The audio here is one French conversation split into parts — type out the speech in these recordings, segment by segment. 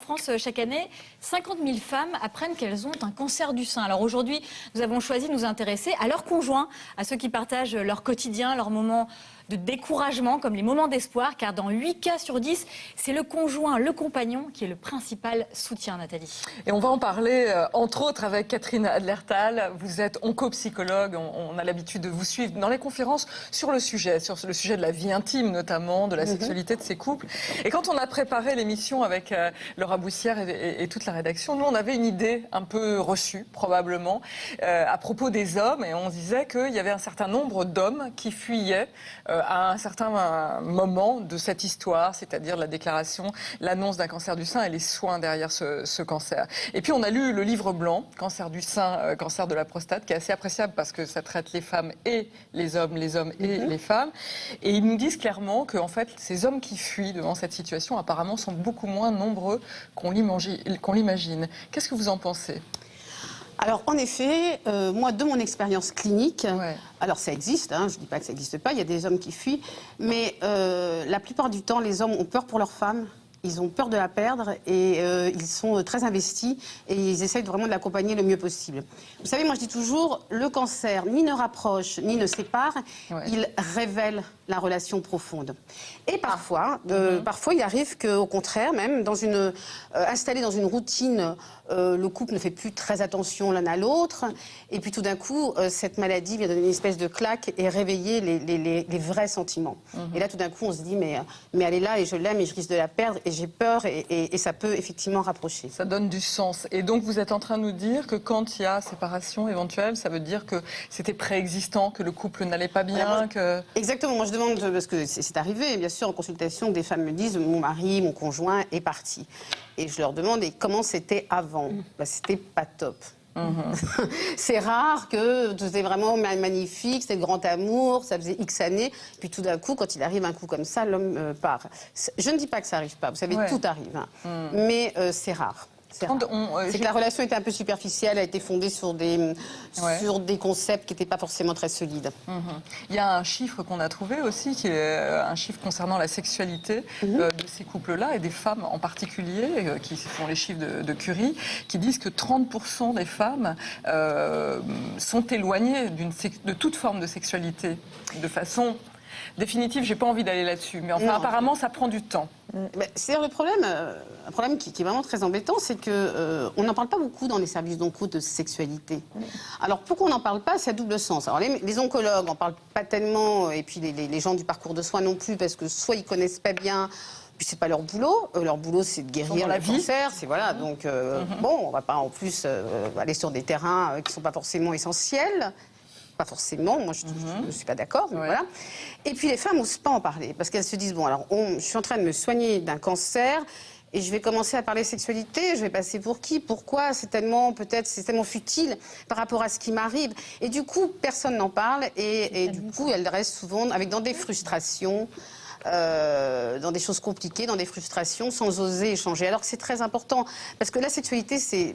France, chaque année, 50 000 femmes apprennent qu'elles ont un cancer du sein. Alors aujourd'hui, nous avons choisi de nous intéresser à leurs conjoints, à ceux qui partagent leur quotidien, leurs moments de découragement, comme les moments d'espoir, car dans 8 cas sur 10, c'est le conjoint, le compagnon qui est le principal soutien, Nathalie. Et on va en parler, entre autres, avec Catherine Adlertal. Vous êtes oncopsychologue, on a l'habitude de vous suivre dans les conférences sur le sujet de la vie intime notamment, de la sexualité de ces couples. Et quand on a préparé l'émission avec Laura Boussière et toute la rédaction, nous on avait une idée un peu reçue, probablement, à propos des hommes, et on disait qu'il y avait un certain nombre d'hommes qui fuyaient à un certain moment de cette histoire, c'est-à-dire la déclaration, l'annonce d'un cancer du sein et les soins derrière ce cancer. Et puis on a lu le livre blanc, Cancer du sein, cancer de la prostate, qui est assez appréciable parce que ça traite les femmes et les hommes et les femmes. Et ils nous disent clairement que en fait, ces hommes qui fuient devant cette situation, apparemment, sont beaucoup moins nombreux qu'on l'imagine. Qu'est-ce que vous en pensez ? Alors, en effet, moi, de mon expérience clinique, alors ça existe, hein, je ne dis pas que ça n'existe pas, il y a des hommes qui fuient, mais la plupart du temps, les hommes ont peur pour leur femme. Ils ont peur de la perdre et ils sont très investis et ils essayent vraiment de l'accompagner le mieux possible. Vous savez, moi je dis toujours, le cancer ni ne rapproche ni ne sépare, il révèle la relation profonde. Et parfois, parfois il arrive qu'au contraire, même installé dans une routine, le couple ne fait plus très attention l'un à l'autre et puis tout d'un coup, cette maladie vient donner une espèce de claque et réveiller les vrais sentiments. Et là tout d'un coup, on se dit, mais elle est là et je l'aime et je risque de la perdre. Et j'ai peur et ça peut effectivement rapprocher. Ça donne du sens. Et donc vous êtes en train de nous dire que quand il y a séparation éventuelle, ça veut dire que c'était préexistant, que le couple n'allait pas bien, que... Exactement. Moi je demande, parce que c'est arrivé, bien sûr, en consultation, des femmes me disent, mon mari, mon conjoint est parti. Et je leur demande, et comment c'était avant ? C'était pas top. C'est rare que c'était vraiment magnifique, c'était le grand amour, ça faisait X années, puis tout d'un coup, quand il arrive un coup comme ça, l'homme part. Je ne dis pas que ça n'arrive pas, vous savez, tout arrive, hein. Mais c'est rare. C'est que la relation était un peu superficielle, a été fondée sur des concepts qui n'étaient pas forcément très solides. Il y a un chiffre qu'on a trouvé aussi, qui est un chiffre concernant la sexualité de ces couples-là, et des femmes en particulier, qui sont les chiffres de Curie, qui disent que 30% des femmes sont éloignées de toute forme de sexualité, de façon... définitive, j'ai pas envie d'aller là-dessus, mais enfin, apparemment, ça prend du temps. C'est un problème qui est vraiment très embêtant, c'est qu'on n'en parle pas beaucoup dans les services d'onco de sexualité. Alors pourquoi on n'en parle pas, c'est à double sens. Alors les oncologues n'en parlent pas tellement, et puis les gens du parcours de soins non plus, parce que soit ils connaissent pas bien, puis c'est pas leur boulot. Leur boulot, c'est de guérir le cancer. C'est voilà. Donc bon, on va pas en plus aller sur des terrains qui sont pas forcément essentiels. Pas forcément, moi je ne suis pas d'accord, voilà. Et puis les femmes n'osent pas en parler, parce qu'elles se disent, bon alors je suis en train de me soigner d'un cancer, et je vais commencer à parler sexualité, je vais passer pour qui, pourquoi, c'est tellement futile par rapport à ce qui m'arrive. Et du coup, personne n'en parle, et du coup, elles restent souvent dans des frustrations, dans des choses compliquées, dans des frustrations, sans oser échanger. Alors que c'est très important, parce que la sexualité, c'est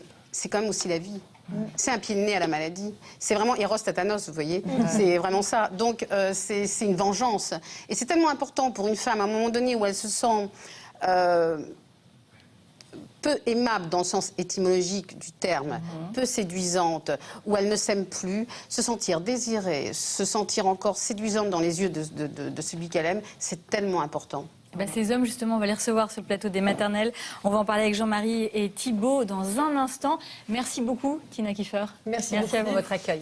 quand même aussi la vie. C'est un pied de nez à la maladie. C'est vraiment Eros Tatanos, vous voyez. C'est vraiment ça. Donc, c'est une vengeance. Et c'est tellement important pour une femme, à un moment donné où elle se sent peu aimable dans le sens étymologique du terme, peu séduisante, où elle ne s'aime plus, se sentir désirée, se sentir encore séduisante dans les yeux de celui qu'elle aime, c'est tellement important. Ces hommes, justement, on va les recevoir sur le plateau des maternelles. On va en parler avec Jean-Marie et Thibault dans un instant. Merci beaucoup, Tina Kiefer. Merci à vous pour votre accueil.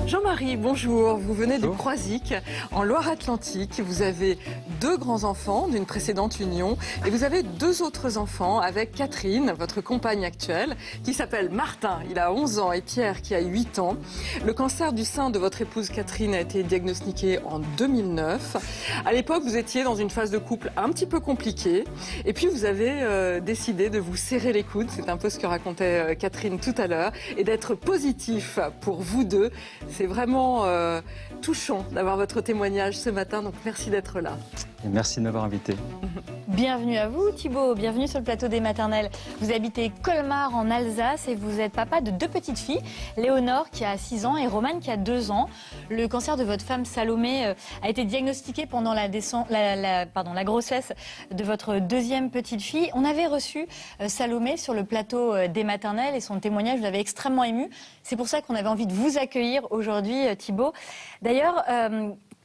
Jean-Marie, bonjour. Vous venez de Croisic, en Loire-Atlantique. Vous avez 2 grands-enfants d'une précédente union et vous avez 2 autres enfants avec Catherine, votre compagne actuelle, qui s'appelle Martin. Il a 11 ans et Pierre qui a 8 ans. Le cancer du sein de votre épouse Catherine a été diagnostiqué en 2009. À l'époque, vous étiez dans une phase de couple un petit peu compliquée et puis vous avez décidé de vous serrer les coudes. C'est un peu ce que racontait Catherine tout à l'heure et d'être positif pour vous deux. C'est vraiment touchant d'avoir votre témoignage ce matin, donc merci d'être là. Et merci de m'avoir invité. Bienvenue à vous Thibaut, bienvenue sur le plateau des maternelles. Vous habitez Colmar en Alsace et vous êtes papa de 2 petites filles, Léonore qui a 6 ans et Romane qui a 2 ans. Le cancer de votre femme Salomé a été diagnostiqué pendant la grossesse de votre 2e petite fille. On avait reçu Salomé sur le plateau des maternelles et son témoignage vous avait extrêmement ému. C'est pour ça qu'on avait envie de vous accueillir aujourd'hui Thibaut. D'ailleurs,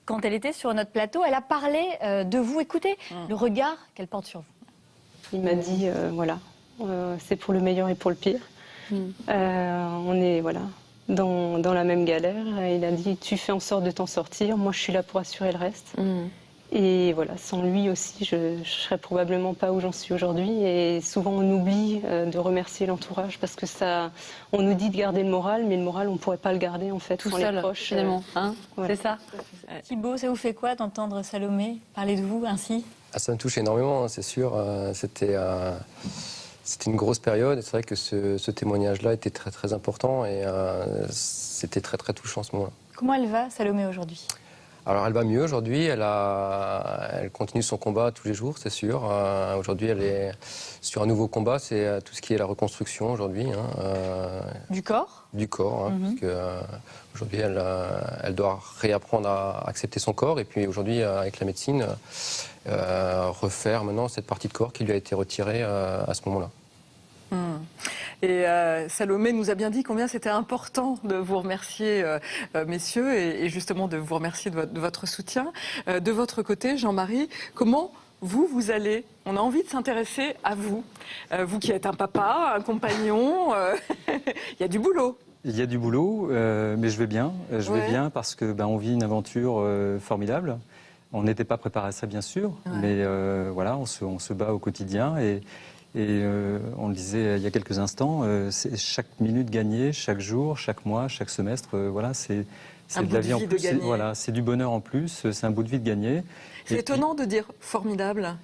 quand elle était sur notre plateau, elle a parlé de vous. Écoutez le regard qu'elle porte sur vous. Il m'a dit, voilà, c'est pour le meilleur et pour le pire. On est voilà, dans la même galère. Et il a dit, tu fais en sorte de t'en sortir. Moi, je suis là pour assurer le reste. Et voilà, sans lui aussi, je ne serais probablement pas où j'en suis aujourd'hui. Et souvent, on oublie de remercier l'entourage parce que ça, on nous dit de garder le moral, mais le moral, on ne pourrait pas le garder en fait tout sans seul, les proches. finalement. Voilà. C'est ça. Thibaut, ça vous fait quoi d'entendre Salomé parler de vous ainsi? Ça me touche énormément, c'est sûr. C'était une grosse période. C'est vrai que ce témoignage-là était très très important et c'était très très touchant en ce moment-là. Comment elle va, Salomé, aujourd'hui? Alors elle va mieux aujourd'hui, elle continue son combat tous les jours, c'est sûr. Aujourd'hui elle est sur un nouveau combat, c'est tout ce qui est la reconstruction aujourd'hui. Du corps? Du corps, parce que aujourd'hui elle doit réapprendre à accepter son corps et puis aujourd'hui avec la médecine, refaire maintenant cette partie de corps qui lui a été retirée à ce moment-là. Et Salomé nous a bien dit combien c'était important de vous remercier, messieurs, et justement de vous remercier de votre soutien. De votre côté, Jean-Marie, comment vous allez? On a envie de s'intéresser à vous. Vous qui êtes un papa, un compagnon, il y a du boulot. Il y a du boulot, mais je vais bien. Je vais bien parce que on vit une aventure formidable. On n'était pas préparé à ça, bien sûr, mais voilà, on se bat au quotidien et on le disait il y a quelques instants, c'est chaque minute gagnée, chaque jour, chaque mois, chaque semestre, voilà, c'est de la vie en plus. Voilà, c'est du bonheur en plus, c'est un bout de vie de gagner. C'est étonnant de dire formidable.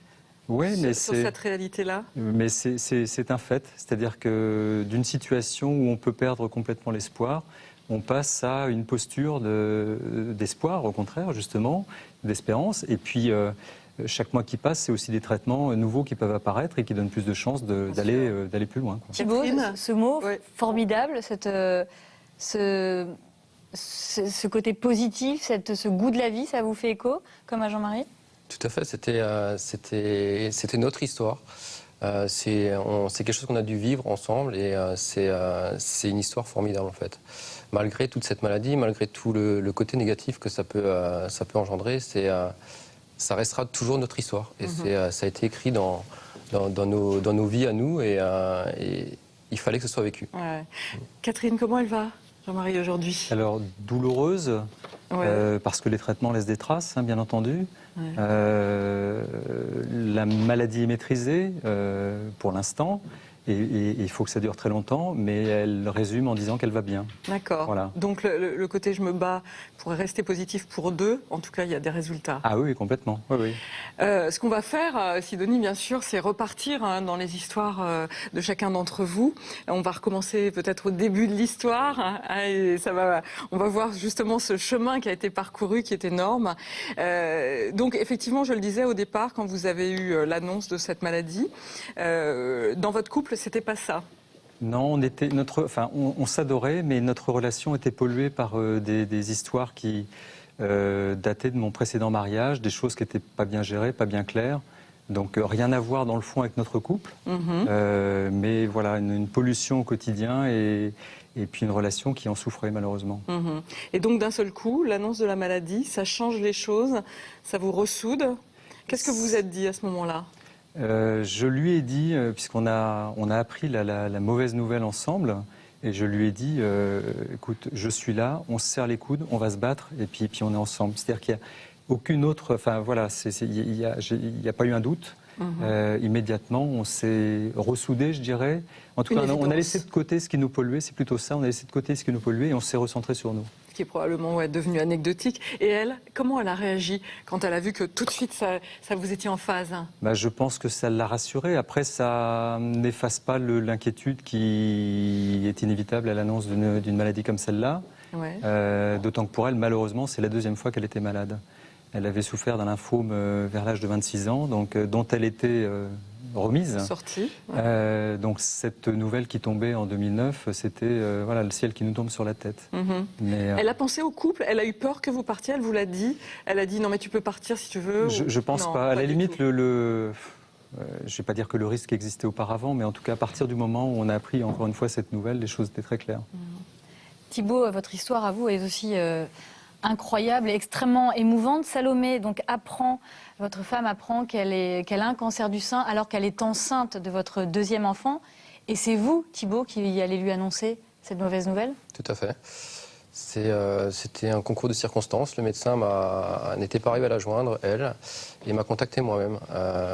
Oui, mais sur cette réalité-là. Mais c'est un fait, c'est-à-dire que d'une situation où on peut perdre complètement l'espoir, on passe à une posture d'espoir, au contraire, justement, d'espérance, et puis. Chaque mois qui passe, c'est aussi des traitements nouveaux qui peuvent apparaître et qui donnent plus de chances d'aller plus loin. Thibaut, ce mot formidable, ce côté positif, ce goût de la vie, ça vous fait écho, comme à Jean-Marie? Tout à fait, c'était notre histoire. C'est quelque chose qu'on a dû vivre ensemble et c'est une histoire formidable en fait. Malgré toute cette maladie, malgré tout le côté négatif que ça peut engendrer, ça restera toujours notre histoire. Et ça a été écrit dans nos vies à nous et il fallait que ce soit vécu. Ouais. Catherine, comment elle va, Jean-Marie, aujourd'hui? Alors, douloureuse, parce que les traitements laissent des traces, bien entendu. La maladie est maîtrisée pour l'instant. Et il faut que ça dure très longtemps, mais elle résume en disant qu'elle va bien. D'accord. Voilà. Donc le côté je me bats pourrait rester positif pour deux. En tout cas, il y a des résultats. Ah oui, complètement. Oui. Ce qu'on va faire, Sidonie, bien sûr, c'est repartir dans les histoires de chacun d'entre vous. On va recommencer peut-être au début de l'histoire. Et on va voir justement ce chemin qui a été parcouru, qui est énorme. Donc effectivement, je le disais au départ, quand vous avez eu l'annonce de cette maladie, dans votre couple, c'était pas ça. Non, on s'adorait, mais notre relation était polluée par des histoires qui dataient de mon précédent mariage, des choses qui n'étaient pas bien gérées, pas bien claires. Donc rien à voir dans le fond avec notre couple, mais voilà, une pollution au quotidien et puis une relation qui en souffrait malheureusement. Et donc d'un seul coup, l'annonce de la maladie, ça change les choses, ça vous ressoude. Qu'est-ce que vous vous êtes dit à ce moment-là ? Je lui ai dit, puisqu'on a appris la mauvaise nouvelle ensemble, et je lui ai dit, écoute, je suis là, on se serre les coudes, on va se battre, et puis on est ensemble. C'est-à-dire qu'il n'y a aucune autre, enfin voilà, il n'y a pas eu un doute. Immédiatement, on s'est ressoudés, je dirais. En tout cas, on a laissé de côté ce qui nous polluait, c'est plutôt ça, on a laissé de côté ce qui nous polluait et on s'est recentré sur nous. Qui est probablement devenu anecdotique. Et elle, comment elle a réagi quand elle a vu que tout de suite, ça vous étiez en phase? Je pense que ça l'a rassurée. Après, ça n'efface pas l'inquiétude qui est inévitable à l'annonce d'une maladie comme celle-là. D'autant que pour elle, malheureusement, c'est la deuxième fois qu'elle était malade. Elle avait souffert d'un lymphome vers l'âge de 26 ans, donc, dont elle était remise. Sortie. Donc cette nouvelle qui tombait en 2009, c'était voilà, le ciel qui nous tombe sur la tête. Mais, Elle a pensé au couple, elle a eu peur que vous partiez, elle vous l'a dit. Elle a dit non mais tu peux partir si tu veux. je pense Non, pas. À la du limite, tout. je ne vais pas dire que le risque existait auparavant, mais en tout cas, à partir du moment où on a appris encore une fois cette nouvelle, les choses étaient très claires. Thibaut, votre histoire à vous est aussi incroyable et extrêmement émouvante. Salomé, donc, votre femme apprend qu'elle a un cancer du sein alors qu'elle est enceinte de votre deuxième enfant. Et c'est vous, Thibaut, qui allez lui annoncer cette mauvaise nouvelle? Tout à fait. C'était un concours de circonstances. Le médecin n'était pas arrivé à la joindre, elle, et m'a contacté moi-même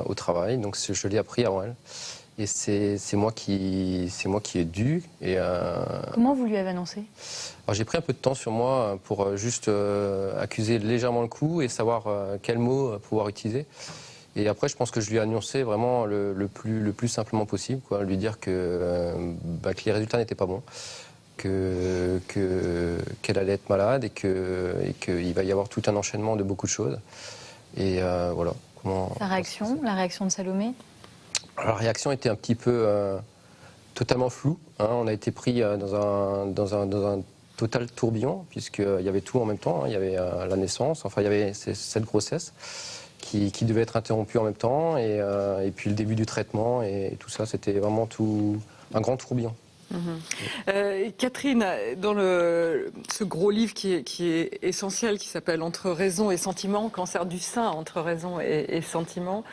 au travail. Donc je l'ai appris avant elle. Et c'est moi qui ai dû. Et, Comment vous lui avez annoncé? alors j'ai pris un peu de temps sur moi pour juste accuser légèrement le coup et savoir quels mots pouvoir utiliser. Et après, je pense que je lui ai annoncé vraiment le plus simplement possible, quoi, lui dire que les résultats n'étaient pas bons, qu'elle allait être malade et qu'il va y avoir tout un enchaînement de beaucoup de choses. Et voilà. La réaction de Salomé? Alors, la réaction était un petit peu totalement floue. Hein. On a été pris dans un total tourbillon, puisqu'il y avait tout en même temps. Hein. Il y avait la naissance, enfin il y avait cette grossesse qui devait être interrompue en même temps, et puis le début du traitement, et tout ça, c'était vraiment un grand tourbillon. Catherine, dans ce gros livre qui est essentiel, qui s'appelle Entre raison et sentiment, cancer du sein entre raison et sentiment,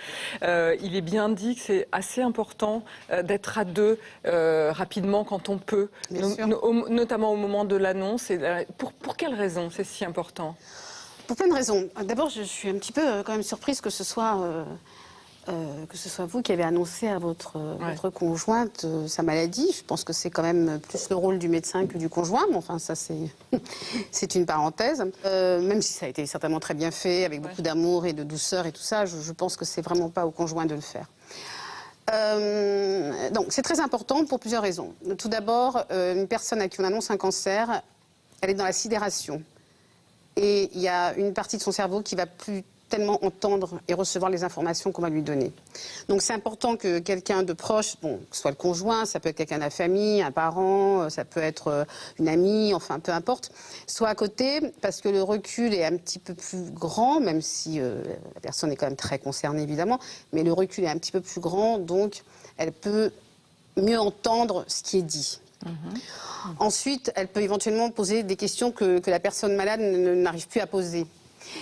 il est bien dit que c'est assez important d'être à deux rapidement quand on peut, notamment au moment de l'annonce. Pour quelles raisons c'est si important? Pour plein de raisons. D'abord, je suis un petit peu quand même surprise que ce soit vous qui avez annoncé à votre conjointe sa maladie. Je pense que c'est quand même plus le rôle du médecin que du conjoint. Mais enfin, ça, c'est une parenthèse. Même si ça a été certainement très bien fait, avec beaucoup d'amour et de douceur et tout ça, je pense que c'est vraiment pas au conjoint de le faire. Donc, c'est très important pour plusieurs raisons. Tout d'abord, une personne à qui on annonce un cancer, elle est dans la sidération. Et il y a une partie de son cerveau qui va plus tellement entendre et recevoir les informations qu'on va lui donner. Donc c'est important que quelqu'un de proche, que ce soit le conjoint, ça peut être quelqu'un de la famille, un parent, ça peut être une amie, enfin peu importe, soit à côté, parce que le recul est un petit peu plus grand, même si la personne est quand même très concernée évidemment, mais le recul est un petit peu plus grand, donc elle peut mieux entendre ce qui est dit. Ensuite, elle peut éventuellement poser des questions que la personne malade n'arrive plus à poser.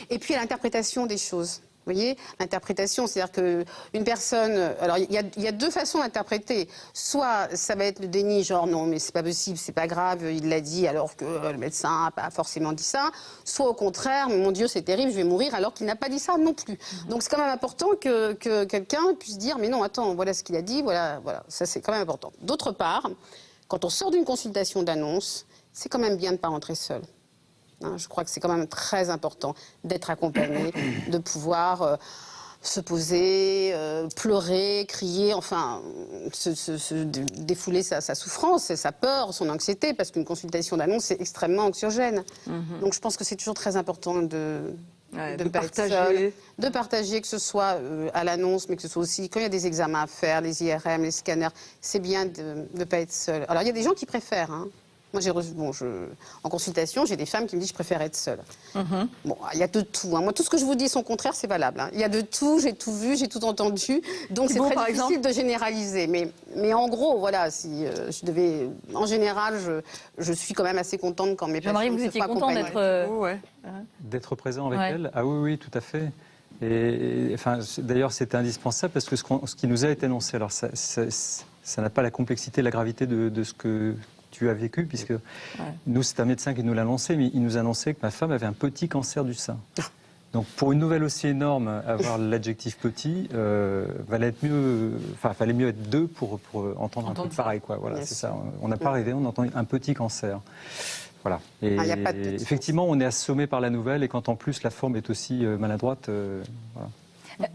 Et puis, l'interprétation des choses. Vous voyez, l'interprétation, c'est-à-dire qu'une personne... Alors, il y a deux façons d'interpréter. Soit, ça va être le déni, genre, non, mais c'est pas possible, c'est pas grave, il l'a dit, alors que le médecin n'a pas forcément dit ça. Soit, au contraire, mon Dieu, c'est terrible, je vais mourir, alors qu'il n'a pas dit ça non plus. Donc, c'est quand même important que quelqu'un puisse dire, mais non, attends, voilà ce qu'il a dit, voilà. Ça, c'est quand même important. D'autre part, quand on sort d'une consultation d'annonce, c'est quand même bien de ne pas rentrer seul. Je crois que c'est quand même très important d'être accompagné, de pouvoir se poser, pleurer, crier, enfin, défouler sa souffrance, sa peur, son anxiété, parce qu'une consultation d'annonce, c'est extrêmement anxiogène. Donc je pense que c'est toujours très important de partager. De partager, que ce soit à l'annonce, mais que ce soit aussi quand il y a des examens à faire, les IRM, les scanners, c'est bien de ne pas être seul. Alors il y a des gens qui préfèrent, hein. Moi, en consultation, j'ai des femmes qui me disent je préfère être seule. Bon, il y a de tout. Hein. Moi, tout ce que je vous dis, son contraire, c'est valable. Hein. Il y a de tout, j'ai tout vu, j'ai tout entendu. Donc, c'est très difficile de généraliser. Mais en gros, voilà, si je devais... En général, je suis quand même assez contente quand mes patients se font accompagner. Jean-Marie, vous étiez content d'être présent avec elle? Ah oui, tout à fait. Et enfin, d'ailleurs, c'était indispensable parce que ce qui nous a été annoncé, alors ça n'a pas la complexité, la gravité de ce que tu as vécu, puisque nous, c'est un médecin qui nous l'a annoncé, mais il nous a annoncé que ma femme avait un petit cancer du sein. Donc, pour une nouvelle aussi énorme, avoir l'adjectif petit, fallait mieux être deux pour entendre un truc pareil, quoi. Voilà, c'est ça. On n'a pas rêvé, on entend un petit cancer. Voilà. Et y a pas de petit effectivement, on est assommé par la nouvelle, et quand en plus la forme est aussi maladroite, voilà.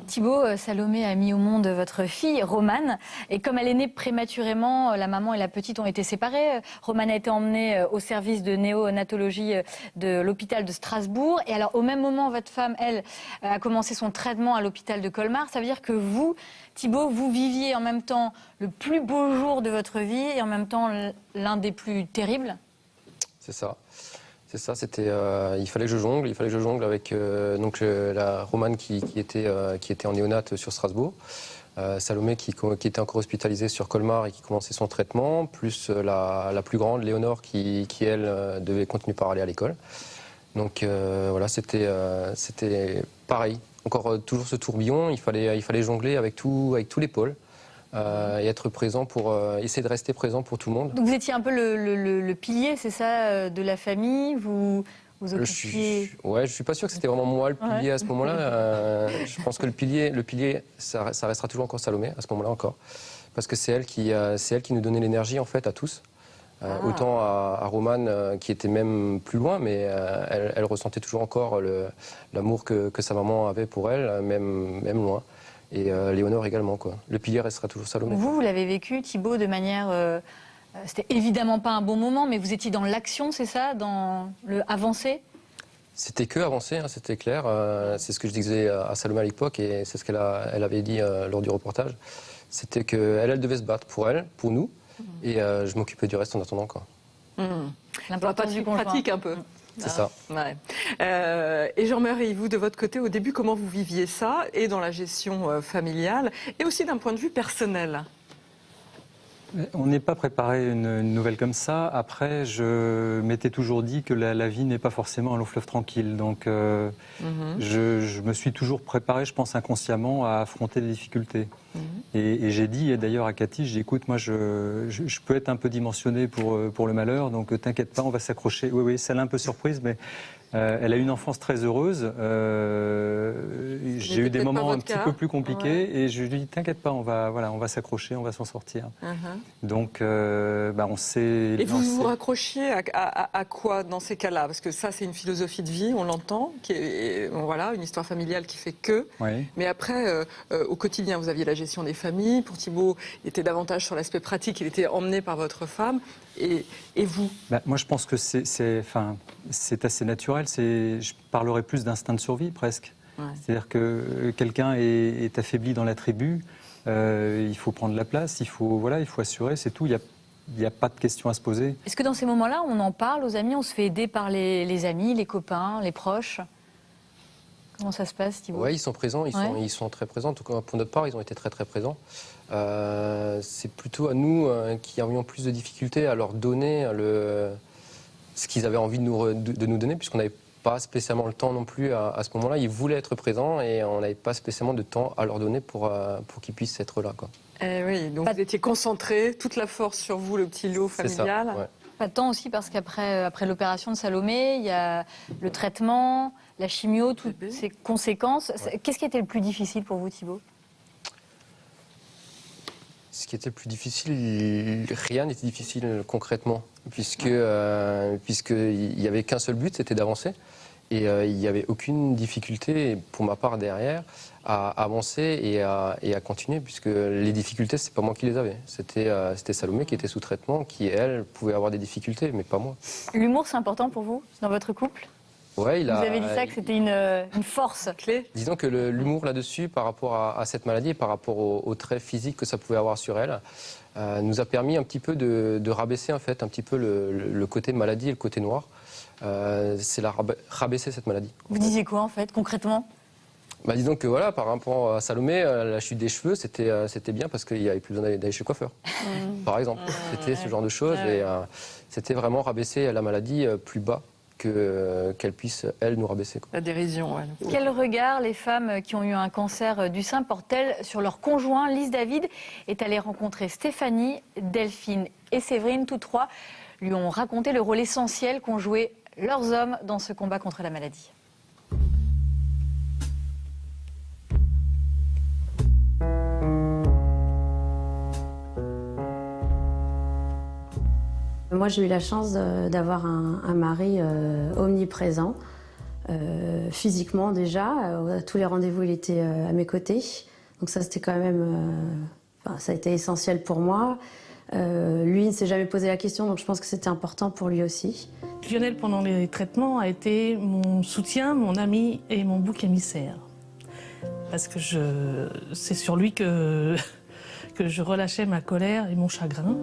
Thibaut, Salomé a mis au monde votre fille, Romane. Et comme elle est née prématurément, la maman et la petite ont été séparées. Romane a été emmenée au service de néonatologie de l'hôpital de Strasbourg. Et alors, au même moment, votre femme, elle, a commencé son traitement à l'hôpital de Colmar. Ça veut dire que vous, Thibaut, vous viviez en même temps le plus beau jour de votre vie et en même temps l'un des plus terribles. C'est ça. C'est ça, il fallait que je jongle avec la Romane qui était en néonate sur Strasbourg, Salomé qui était encore hospitalisée sur Colmar et qui commençait son traitement, plus la plus grande, Léonore, qui elle, devait continuer par aller à l'école. Donc voilà, c'était pareil. Encore toujours ce tourbillon, il fallait jongler avec tous les pôles. Et être présent pour essayer de rester présent pour tout le monde. Donc vous étiez un peu le pilier, c'est ça, de la famille, vous occupiez... Je suis pas sûr que c'était vraiment moi le pilier à ce moment-là. Je pense que le pilier, ça restera toujours encore Salomé à ce moment-là encore, parce que c'est elle qui nous donnait l'énergie en fait à tous. Autant à Romane qui était même plus loin, mais elle ressentait toujours encore l'amour que sa maman avait pour elle, même loin. Et Léonore également, quoi. Le pilier restera toujours Salomé. Vous l'avez vécu, Thibaut, de manière... c'était évidemment pas un bon moment, mais vous étiez dans l'action, c'est ça, dans le avancer? C'était que avancer, hein, c'était clair. C'est ce que je disais à Salomé à l'époque, et c'est ce qu'elle avait dit lors du reportage. C'était qu'elle devait se battre pour elle, pour nous, et je m'occupais du reste en attendant, quoi. L'importance du conjoint. Pratique un peu. C'est ça. Ouais. Et Jean-Marie, vous, de votre côté, au début, comment vous viviez ça, et dans la gestion familiale, et aussi d'un point de vue personnel? On n'est pas préparé une nouvelle comme ça. Après, je m'étais toujours dit que la vie n'est pas forcément un long fleuve tranquille. Donc, je me suis toujours préparé, je pense inconsciemment, à affronter les difficultés. Et j'ai dit, d'ailleurs à Cathy, j'ai dit, écoute, moi, je peux être un peu dimensionné pour le malheur, donc t'inquiète pas, on va s'accrocher. Oui, ça l'a un peu surprise, mais elle a eu une enfance très heureuse. J'ai eu des moments un petit peu plus compliqués, et je lui ai dit, t'inquiète pas, on va s'accrocher, on va s'en sortir. Donc, on s'est... Et vous vous raccrochiez à quoi dans ces cas-là? Parce que ça, c'est une philosophie de vie, on l'entend, qui est voilà, une histoire familiale qui fait que. Oui. Mais après, au quotidien, vous aviez la gestion des familles. Pour Thibaut, il était davantage sur l'aspect pratique, il était emmené par votre femme. Et vous? Moi, je pense que c'est assez naturel. Je parlerais plus d'instinct de survie, presque. Ouais. C'est-à-dire que quelqu'un est affaibli dans la tribu, il faut prendre la place, il faut assurer, c'est tout. Il n'y a pas de questions à se poser. Est-ce que dans ces moments-là, on en parle aux amis, on se fait aider par les amis, les copains, les proches? Comment ça se passe, Thibaut? Oui, ils sont présents, ils sont très présents. En tout cas, pour notre part, ils ont été très très présents. C'est plutôt à nous qui avions plus de difficultés à leur donner ce qu'ils avaient envie de nous donner, puisqu'on n'avait pas spécialement le temps non plus à ce moment-là. Ils voulaient être présents et on n'avait pas spécialement de temps à leur donner pour qu'ils puissent être là, quoi. Oui, donc vous étiez concentrés, toute la force sur vous, le petit lot familial. C'est ça, ouais. Pas de temps aussi parce qu'après l'opération de Salomé, il y a le traitement, la chimio, toutes ces conséquences. Ouais. Qu'est-ce qui était le plus difficile pour vous, Thibaut? Ce qui était le plus difficile, rien n'était difficile concrètement, puisqu'il n'y avait qu'un seul but, c'était d'avancer. Et il n'y avait aucune difficulté, pour ma part derrière, à avancer et à continuer, puisque les difficultés, c'est pas moi qui les avais. C'était Salomé qui était sous traitement, qui, elle, pouvait avoir des difficultés, mais pas moi. L'humour, c'est important pour vous, dans votre couple? Ouais, vous avez dit ça, que c'était une force clé? Disons que l'humour là-dessus, par rapport à cette maladie, par rapport aux traits physiques que ça pouvait avoir sur elle, nous a permis un petit peu de rabaisser en fait, un petit peu le côté maladie et le côté noir. C'est rabaisser cette maladie. Vous disiez quoi en fait, concrètement? Disons que voilà, par rapport à Salomé, la chute des cheveux, c'était bien parce qu'il n'y avait plus besoin d'aller chez le coiffeur, par exemple. C'était ce genre de choses et c'était vraiment rabaisser la maladie plus bas qu'elle puisse, elle, nous rabaisser, quoi. La dérision, ouais. Quel regard les femmes qui ont eu un cancer du sein portent-elles sur leur conjoint? Lise David est allée rencontrer Stéphanie, Delphine et Séverine, toutes trois lui ont raconté le rôle essentiel qu'ont joué leurs hommes dans ce combat contre la maladie. Moi, j'ai eu la chance d'avoir un mari omniprésent, physiquement déjà. À tous les rendez-vous, il était à mes côtés. Donc ça, c'était quand même... ça a été essentiel pour moi. Lui, il ne s'est jamais posé la question, donc je pense que c'était important pour lui aussi. Lionel, pendant les traitements, a été mon soutien, mon ami et mon bouc émissaire. Parce que c'est sur lui que je relâchais ma colère et mon chagrin.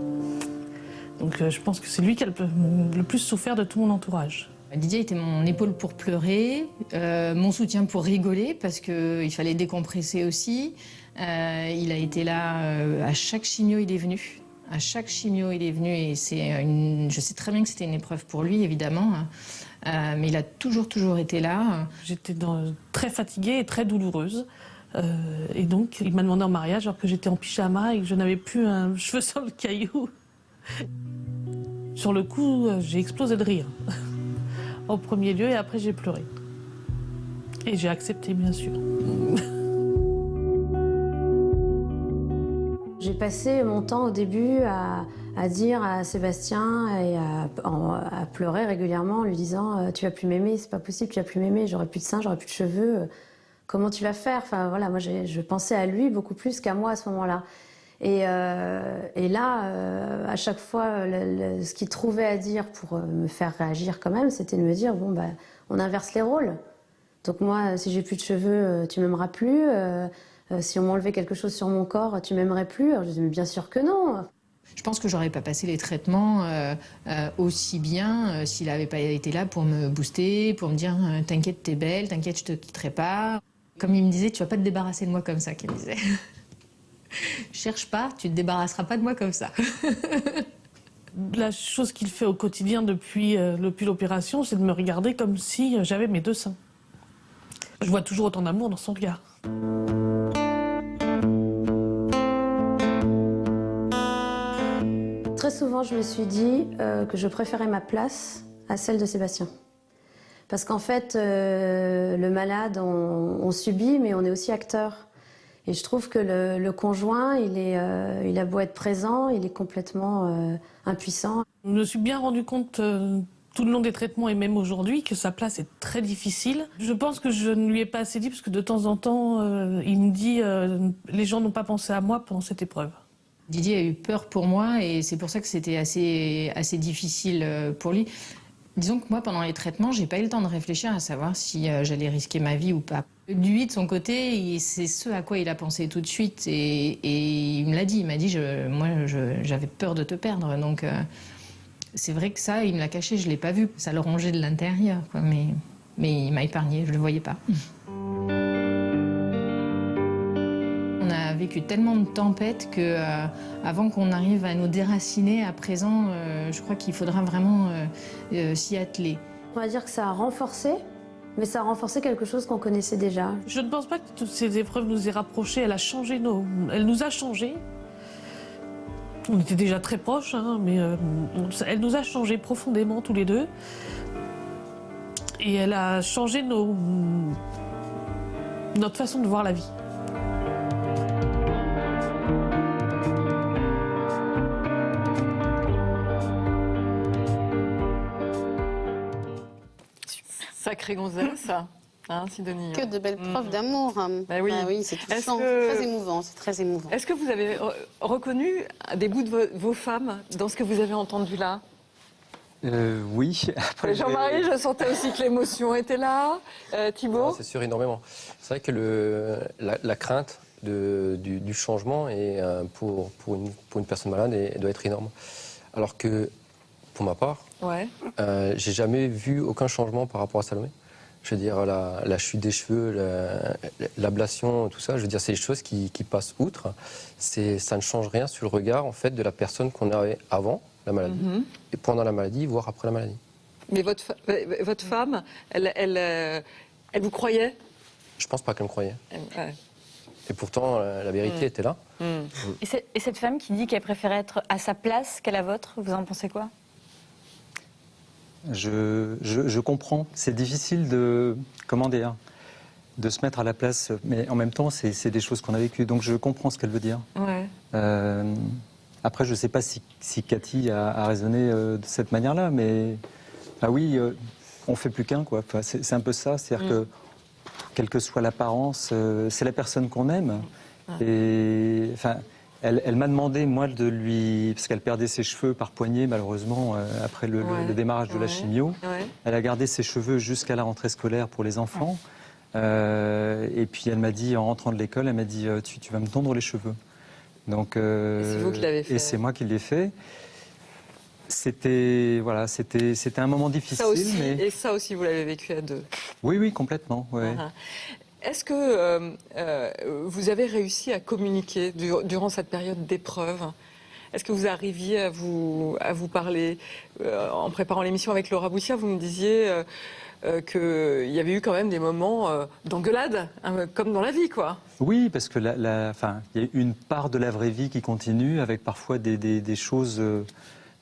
Donc je pense que c'est lui qui a le plus souffert de tout mon entourage. Didier était mon épaule pour pleurer, mon soutien pour rigoler, parce qu'il fallait décompresser aussi. Il a été là à chaque chimio, il est venu. À chaque chimio, il est venu et je sais très bien que c'était une épreuve pour lui, évidemment. Mais il a toujours été là. J'étais très fatiguée et très douloureuse. Et donc, il m'a demandé en mariage alors que j'étais en pyjama et que je n'avais plus un cheveu sur le caillou. Sur le coup, j'ai explosé de rire. En premier lieu, et après j'ai pleuré. Et j'ai accepté, bien sûr. J'ai passé mon temps au début à dire à Sébastien et à pleurer régulièrement en lui disant tu vas plus m'aimer, c'est pas possible, tu vas plus m'aimer, j'aurai plus de seins, j'aurai plus de cheveux, comment tu vas faire? Enfin voilà, moi je pensais à lui beaucoup plus qu'à moi à ce moment-là. Et là, à chaque fois, ce qu'il trouvait à dire pour me faire réagir quand même, c'était de me dire bon bah on inverse les rôles. Donc moi, si j'ai plus de cheveux, tu m'aimeras plus. Si on m'enlevait quelque chose sur mon corps, tu m'aimerais plus? Alors je disais mais bien sûr que non. Je pense que j'aurais pas passé les traitements aussi bien s'il avait pas été là pour me booster, pour me dire t'inquiète, t'es belle, t'inquiète, je te quitterai pas. Comme il me disait, tu vas pas te débarrasser de moi comme ça, qu'il me disait. Cherche pas, tu te débarrasseras pas de moi comme ça. La chose qu'il fait au quotidien depuis l'opération, c'est de me regarder comme si j'avais mes deux seins. Je vois toujours autant d'amour dans son regard. Très souvent, je me suis dit que je préférais ma place à celle de Sébastien. Parce qu'en fait, le malade, on subit, mais on est aussi acteur. Et je trouve que le conjoint, il a beau être présent, il est complètement impuissant. Je me suis bien rendu compte tout le long des traitements et même aujourd'hui que sa place est très difficile. Je pense que je ne lui ai pas assez dit parce que de temps en temps, il me dit les gens n'ont pas pensé à moi pendant cette épreuve. Didier a eu peur pour moi et c'est pour ça que c'était assez difficile pour lui. Disons que moi, pendant les traitements, j'ai pas eu le temps de réfléchir à savoir si j'allais risquer ma vie ou pas. Lui, de son côté, c'est ce à quoi il a pensé tout de suite et il me l'a dit. Il m'a dit, moi, j'avais peur de te perdre. Donc, c'est vrai que ça, il me l'a caché, je l'ai pas vu. Ça le rongeait de l'intérieur, quoi. Mais il m'a épargné, je le voyais pas. On a vécu tellement de tempêtes que avant qu'on arrive à nous déraciner, à présent, je crois qu'il faudra vraiment s'y atteler. On va dire que ça a renforcé, mais ça a renforcé quelque chose qu'on connaissait déjà. Je ne pense pas que toutes ces épreuves nous aient rapprochés. Elle nous a changés. On était déjà très proches, hein, mais elle nous a changés profondément tous les deux. Et elle a changé notre façon de voir la vie. Sacrée gonzesse, ça. Hein, Sidonie. Que de belles preuves d'amour. Bah oui. Ah oui, c'est touchant, c'est très émouvant, c'est très émouvant. Est-ce que vous avez reconnu des bouts de vos femmes dans ce que vous avez entendu là? Oui. Après, Jean-Marie, je sentais aussi que l'émotion était là. Thibaut? C'est sûr, énormément. C'est vrai que la crainte du changement et, pour une personne malade doit être énorme. Alors que, pour ma part, Ouais. j'ai jamais vu aucun changement par rapport à Salomé. Je veux dire, la chute des cheveux, l'ablation, tout ça, je veux dire, c'est des choses qui passent outre. Ça ne change rien sur le regard, en fait, de la personne qu'on avait avant la maladie, et pendant la maladie, voire après la maladie. Mais votre femme, elle vous croyait? Je pense pas qu'elle me croyait. Ouais. Et pourtant, la vérité était là. Et cette femme qui dit qu'elle préférait être à sa place qu'à la vôtre, vous en pensez quoi? Je comprends. C'est difficile de se mettre à la place, mais en même temps, c'est des choses qu'on a vécues. Donc je comprends ce qu'elle veut dire. Ouais. Après, je ne sais pas si Cathy a raisonné de cette manière-là, mais ah oui, on fait plus qu'un, quoi. Enfin, c'est un peu ça, c'est-à-dire que quelle que soit l'apparence, c'est la personne qu'on aime. Et enfin, elle m'a demandé, moi, de lui, parce qu'elle perdait ses cheveux par poignée, malheureusement, après le démarrage de la chimio. Elle a gardé ses cheveux jusqu'à la rentrée scolaire pour les enfants. Et puis elle m'a dit, en rentrant de l'école, elle m'a dit, tu vas me tondre les cheveux. Donc, c'est vous qui l'avez fait. Et c'est moi qui l'ai fait. C'était un moment difficile. Ça aussi, mais... Et ça aussi, vous l'avez vécu à deux. Oui, complètement. Ouais. Est-ce que vous avez réussi à communiquer durant cette période d'épreuve? Est-ce que vous arriviez à vous parler en préparant l'émission avec Laura Boussia, vous me disiez qu'il y avait eu quand même des moments d'engueulade, comme dans la vie, quoi. Oui, parce que il y a une part de la vraie vie qui continue, avec parfois des choses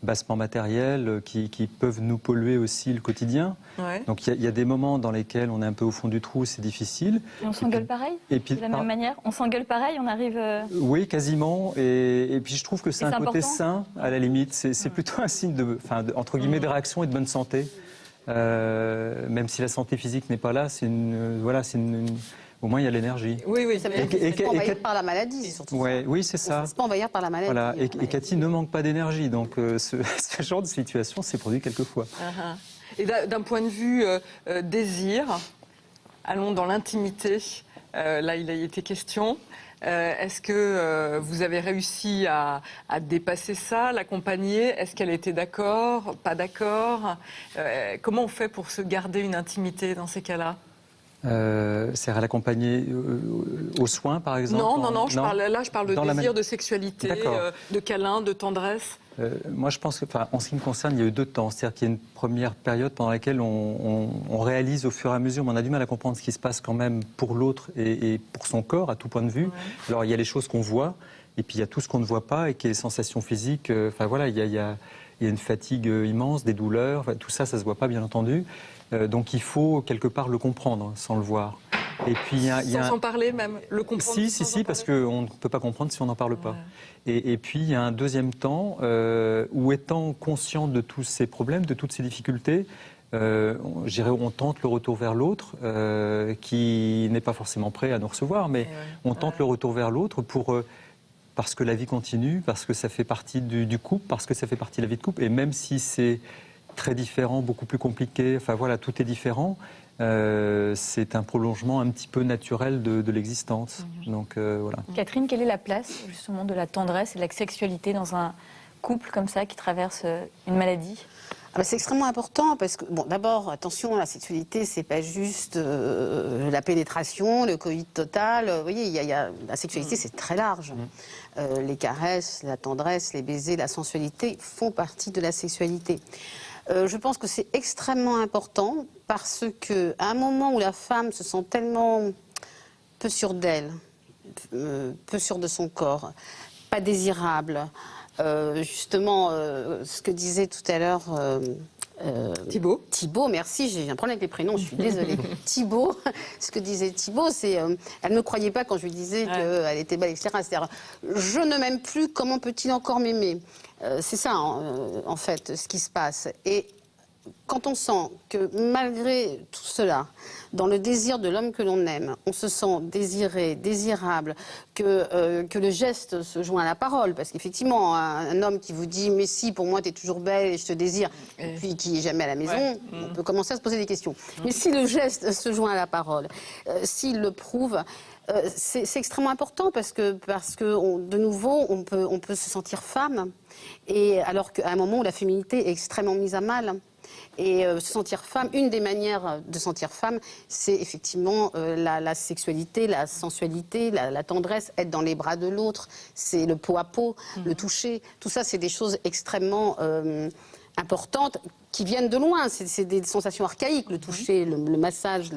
bassement matérielles qui peuvent nous polluer aussi le quotidien. Ouais. Donc il y a des moments dans lesquels on est un peu au fond du trou, c'est difficile. Et on s'engueule pareil de la même manière? On s'engueule pareil, on arrive... Oui, quasiment. Et puis je trouve que c'est un côté sain, à la limite. C'est plutôt un signe entre guillemets, de réaction et de bonne santé. Même si la santé physique n'est pas là, au moins il y a l'énergie. Oui, ça veut dire que c'est pas envahir par la maladie, surtout. Oui, c'est ça. C'est pas envahir par la maladie. Voilà. Et Cathy ne manque pas d'énergie, donc ce genre de situation s'est produit quelquefois. Et d'un point de vue désir, allons dans l'intimité, là il a été question. Est-ce que vous avez réussi à dépasser ça, l'accompagner? Est-ce qu'elle était d'accord, pas d'accord? Comment on fait pour se garder une intimité dans ces cas-là? C'est-à-dire à l'accompagner aux soins, par exemple? Non, je parle de désir, de sexualité, de câlin, de tendresse. Moi, je pense que, en ce qui me concerne, il y a eu 2 temps. C'est-à-dire qu'il y a une première période pendant laquelle on réalise au fur et à mesure, mais on a du mal à comprendre ce qui se passe quand même pour l'autre et pour son corps, à tout point de vue. Alors, il y a les choses qu'on voit, et puis il y a tout ce qu'on ne voit pas, et qui est les sensations physiques. Il y a une fatigue immense, des douleurs, tout ça, ça ne se voit pas, bien entendu. Donc il faut quelque part le comprendre sans le voir. Et puis sans en parler même, le comprendre. Si, parce qu'on ne peut pas comprendre si on n'en parle pas. Et puis il y a un deuxième temps où, étant conscient de tous ces problèmes, de toutes ces difficultés, on tente le retour vers l'autre, qui n'est pas forcément prêt à nous recevoir, mais on tente le retour vers l'autre parce que la vie continue, parce que ça fait partie du couple, parce que ça fait partie de la vie de couple, et même si c'est très différent, beaucoup plus compliqué, tout est différent. C'est un prolongement un petit peu naturel de l'existence. Donc, voilà. Catherine, quelle est la place justement de la tendresse et de la sexualité dans un couple comme ça qui traverse une maladie? C'est extrêmement important parce que, d'abord, attention, la sexualité, c'est pas juste la pénétration, le coït total. Vous voyez, la sexualité, c'est très large. Les caresses, la tendresse, les baisers, la sensualité font partie de la sexualité. Je pense que c'est extrêmement important parce qu'à un moment où la femme se sent tellement peu sûre d'elle, peu sûre de son corps, pas désirable, justement, ce que disait tout à l'heure Thibaut, merci, j'ai un problème avec les prénoms, je suis désolée. Thibaut, ce que disait Thibaut, c'est elle ne me croyait pas quand je lui disais qu'elle était belle, etc. C'est-à-dire, je ne m'aime plus, comment peut-il encore m'aimer? C'est ça, en fait, ce qui se passe. Et quand on sent que malgré tout cela, dans le désir de l'homme que l'on aime, on se sent désiré, désirable, que le geste se joint à la parole, parce qu'effectivement, un homme qui vous dit « mais si, pour moi, tu es toujours belle et je te désire », et puis qui n'est jamais à la maison, on peut commencer à se poser des questions. Mais si le geste se joint à la parole, s'il le prouve, c'est extrêmement important parce que de nouveau, on peut se sentir femme, et alors qu'à un moment où la féminité est extrêmement mise à mal. Et se sentir femme, une des manières de sentir femme, c'est effectivement la sexualité, la sensualité, la tendresse, être dans les bras de l'autre, c'est le peau à peau, le toucher. Tout ça, c'est des choses extrêmement importantes qui viennent de loin. C'est des sensations archaïques, le toucher, le massage,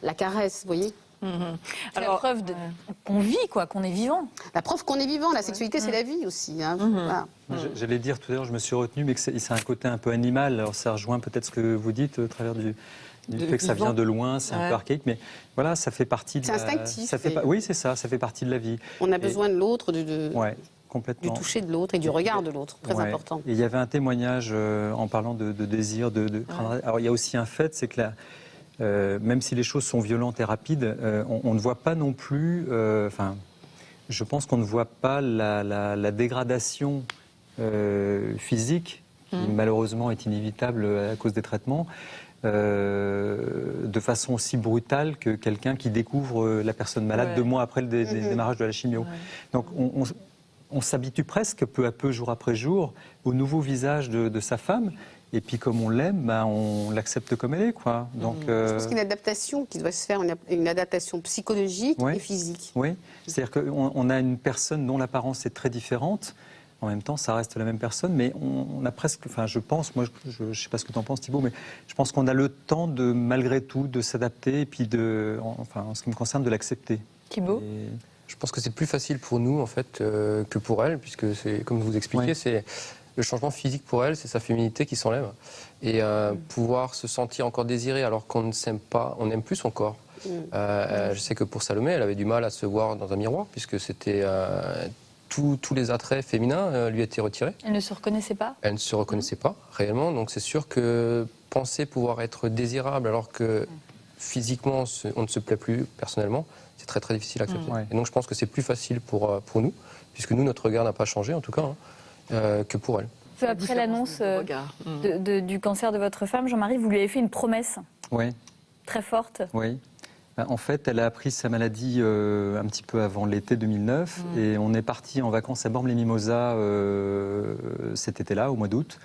la caresse, vous voyez. C'est la preuve qu'on vit, qu'on est vivant. La preuve qu'on est vivant. La sexualité, c'est la vie aussi. Voilà. J'allais dire tout à l'heure, je me suis retenue, mais que c'est un côté un peu animal. Alors ça rejoint peut-être ce que vous dites au travers du fait que ça vient de loin, c'est un peu archaïque, mais voilà, ça fait partie de C'est instinctif. Oui, c'est ça, ça fait partie de la vie. On a besoin de l'autre. Ouais. complètement. Du toucher de l'autre et du regard de l'autre, très important. Et il y avait un témoignage en parlant de désir, Alors il y a aussi un fait, c'est que même si les choses sont violentes et rapides, on ne voit pas non plus. Je pense qu'on ne voit pas la dégradation physique qui malheureusement est inévitable à cause des traitements. De façon aussi brutale que quelqu'un qui découvre la personne malade 2 mois après le démarrage de la chimio. Donc on s'habitue presque peu à peu, jour après jour, au nouveau visage de sa femme. Et puis comme on l'aime, on l'accepte comme elle est, quoi. Donc, je pense qu'il y a une adaptation qui doit se faire, une adaptation psychologique et physique. Oui, c'est-à-dire qu'on a une personne dont l'apparence est très différente. En même temps, ça reste la même personne, mais on a presque, je pense, moi, je ne sais pas ce que tu en penses Thibault, mais je pense qu'on a le temps de, malgré tout, de s'adapter et puis en ce qui me concerne, de l'accepter. Thibault ? Je pense que c'est plus facile pour nous, en fait, que pour elle, puisque c'est, comme vous expliquez, c'est le changement physique pour elle, c'est sa féminité qui s'enlève. Et pouvoir se sentir encore désirée alors qu'on ne s'aime pas, on n'aime plus son corps. Je sais que pour Salomé, elle avait du mal à se voir dans un miroir, puisque c'était... tous les attraits féminins lui étaient retirés. Elle ne se reconnaissait pas ? Elle ne se reconnaissait pas, réellement. Donc c'est sûr que penser pouvoir être désirable alors que physiquement on ne se plaît plus personnellement, c'est très très difficile à accepter. Et donc je pense que c'est plus facile pour nous, puisque nous, notre regard n'a pas changé en tout cas, que pour elle. Peu après l'annonce du cancer de votre femme, Jean-Marie, vous lui avez fait une promesse très forte. Oui. En fait, elle a appris sa maladie un petit peu avant l'été 2009 et on est parti en vacances à Bormes-les-Mimosas cet été-là, au mois d'août.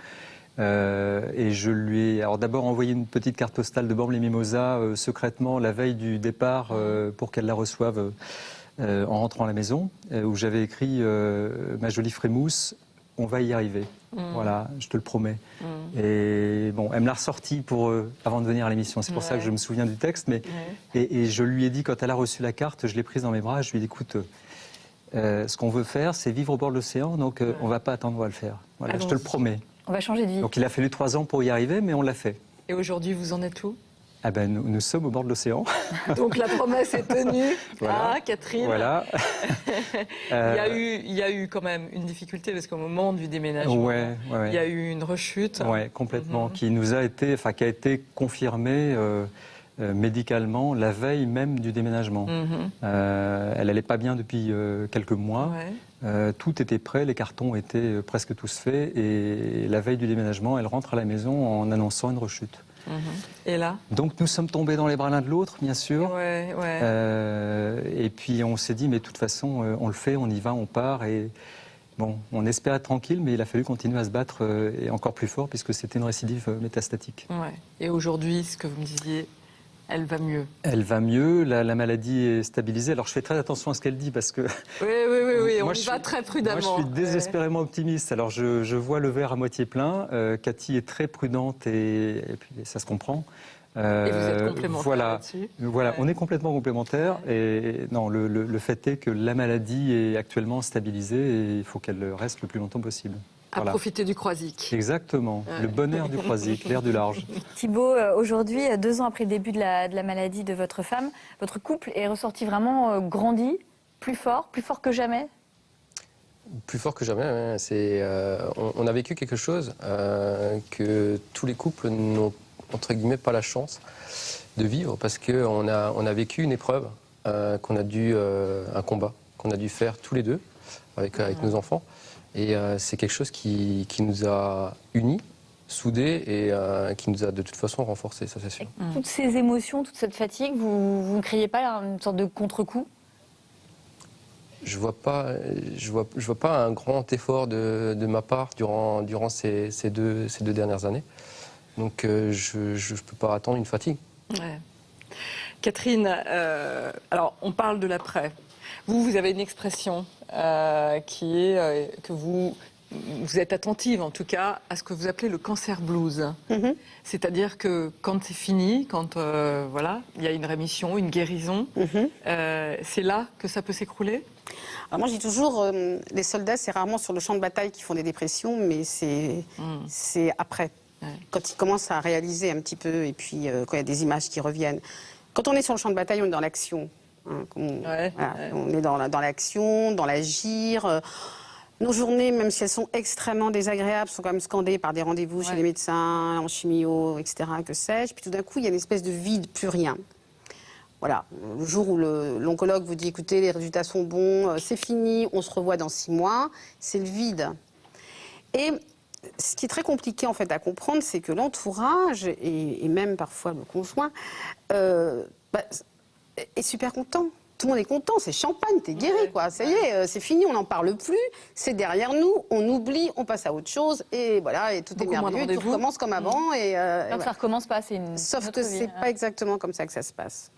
Et je lui ai d'abord envoyé une petite carte postale de Bormes-les-Mimosas secrètement la veille du départ pour qu'elle la reçoive en rentrant à la maison, où j'avais écrit ma jolie frémousse, on va y arriver. Voilà, je te le promets. Et bon, elle me l'a ressorti avant de venir à l'émission. C'est pour ça que je me souviens du texte. Mais, et je lui ai dit, quand elle a reçu la carte, je l'ai prise dans mes bras, je lui ai dit, écoute, ce qu'on veut faire, c'est vivre au bord de l'océan, donc on ne va pas attendre, on va le faire. Voilà, je te le promets. On va changer de vie. Donc il a fallu 3 ans pour y arriver, mais on l'a fait. Et aujourd'hui, vous en êtes où ? Nous sommes au bord de l'océan. Donc la promesse est tenue, Catherine. Voilà. Il y a eu quand même une difficulté parce qu'au moment du déménagement, il y a eu une rechute. Oui, complètement, qui a été confirmée médicalement la veille même du déménagement. Elle n'allait pas bien depuis quelques mois. Tout était prêt, les cartons étaient presque tous faits et la veille du déménagement, elle rentre à la maison en annonçant une rechute. Et là ? Donc nous sommes tombés dans les bras l'un de l'autre, bien sûr. Et puis on s'est dit, mais de toute façon, on le fait, on y va, on part. Et bon, on espère être tranquille, mais il a fallu continuer à se battre et encore plus fort, puisque c'était une récidive métastatique. Et aujourd'hui, ce que vous me disiez, elle va mieux. Elle va mieux, la maladie est stabilisée. Alors je fais très attention à ce qu'elle dit parce que... Oui, on y va très prudemment. Moi je suis désespérément optimiste. Alors je vois le verre à moitié plein. Cathy est très prudente et puis ça se comprend. Et vous êtes complémentaires là-dessus. Voilà, on est complètement complémentaires. Et non, le fait est que la maladie est actuellement stabilisée et il faut qu'elle reste le plus longtemps possible. À profiter du croisic. Exactement, le bonheur du croisic, l'air du large. Thibault, aujourd'hui, 2 ans après le début de la maladie de votre femme, votre couple est ressorti vraiment grandi, plus fort que jamais ? Plus fort que jamais. On a vécu quelque chose que tous les couples n'ont, entre guillemets, pas la chance de vivre, parce qu'on a vécu une épreuve, un combat qu'on a dû faire tous les deux avec nos enfants. Et c'est quelque chose qui nous a unis, soudés et qui nous a de toute façon renforcés, ça c'est sûr. Toutes ces émotions, toute cette fatigue, vous ne criez pas une sorte de contre-coup ? Je vois pas un grand effort de ma part durant ces deux dernières années. Donc je peux pas attendre une fatigue. Catherine, alors on parle de l'après. Vous avez une expression qui est que vous êtes attentive, en tout cas, à ce que vous appelez le cancer blues. C'est-à-dire que quand c'est fini, quand il y a une rémission, une guérison, c'est là que ça peut s'écrouler ? Alors moi, je dis toujours, les soldats, c'est rarement sur le champ de bataille qu'ils font des dépressions, mais c'est après. Quand ils commencent à réaliser un petit peu, et puis quand il y a des images qui reviennent. Quand on est sur le champ de bataille, on est dans l'action. On est dans l'action, dans l'agir. Nos journées, même si elles sont extrêmement désagréables, sont quand même scandées par des rendez-vous chez les médecins, en chimio, etc., que sais-je. Puis tout d'un coup, il y a une espèce de vide, plus rien. Voilà, le jour où l'oncologue vous dit, écoutez, les résultats sont bons, c'est fini, on se revoit dans 6 mois, c'est le vide. Et ce qui est très compliqué en fait à comprendre, c'est que l'entourage, et même parfois le conjoint, est super content. Tout le monde est content, c'est champagne, t'es guéri, quoi. Ça y est, c'est fini, on n'en parle plus, c'est derrière nous, on oublie, on passe à autre chose, et voilà, et tout est merveilleux, tout recommence comme avant. Et ça recommence pas, c'est une Sauf autre que vie, c'est pas exactement comme ça que ça se passe.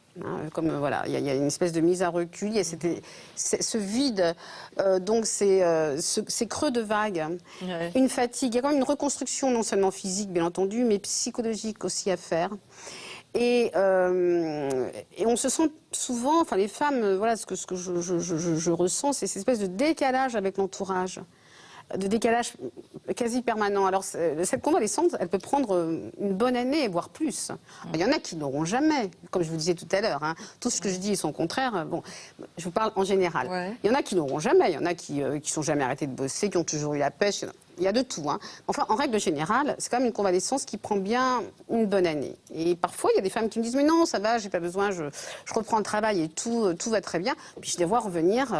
Comme voilà, il y a une espèce de mise à recul, il y a ce vide, donc ces creux de vague, une fatigue, il y a quand même une reconstruction non seulement physique, bien entendu, mais psychologique aussi à faire. Et on se sent souvent, enfin les femmes, voilà ce que je ressens, c'est cette espèce de décalage avec l'entourage, de décalage quasi permanent. Alors cette convalescence, elle peut prendre une bonne année, voire plus. Il y en a qui n'auront jamais, comme je vous disais tout à l'heure. Hein. Tout ce que je dis est son contraire. Bon, je vous parle en général. Ouais. Il y en a qui n'auront jamais, il y en a qui sont jamais arrêtés de bosser, qui ont toujours eu la pêche. Il y a de tout. Hein. Enfin, en règle générale, c'est quand même une convalescence qui prend bien une bonne année. Et parfois, il y a des femmes qui me disent « Mais non, ça va, j'ai pas besoin, je reprends le travail et tout va très bien. » Puis je les vois revenir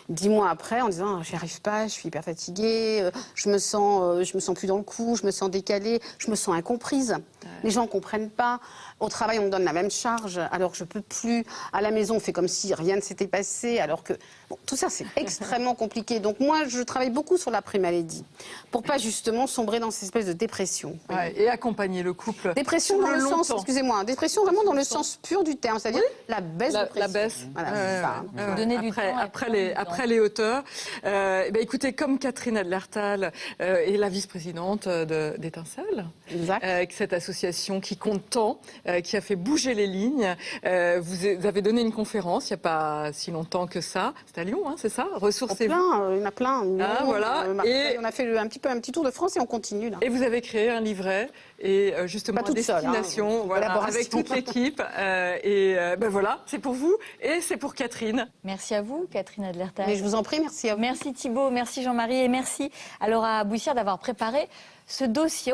10 mois après en disant « J'y arrive pas, je suis hyper fatiguée, je me sens plus dans le coup, je me sens décalée, je me sens incomprise. Les gens ne comprennent pas. Au travail, on me donne la même charge, alors que je ne peux plus. À la maison, on fait comme si rien ne s'était passé, alors que... Bon, tout ça, c'est extrêmement compliqué. Donc moi, je travaille beaucoup sur l'après-maladie, pour pas justement sombrer dans cette espèce de dépression. Ouais, et accompagner le couple. Dépression dans le sens, excusez-moi, dépression vraiment dans le sens pur du terme, c'est-à-dire la baisse de pression. La baisse. Voilà, donner du temps après les hauteurs. Écoutez, comme Catherine Adlertal est la vice-présidente d'Étincelle, cette association qui compte tant, qui a fait bouger les lignes. Vous avez donné une conférence il n'y a pas si longtemps que ça. C'est à Lyon, hein, c'est ça? Ressourcez-vous. Il y en a plein. Voilà. Et on a fait un petit tour de France et on continue. Là. Et vous avez créé un livret et justement à destination, seule, hein, voilà, avec toute l'équipe. Voilà, c'est pour vous et c'est pour Catherine. Merci à vous, Catherine Adlertal. Mais je vous en prie, merci à vous. Merci Thibault, merci Jean-Marie et merci à Laura Boussière d'avoir préparé ce dossier.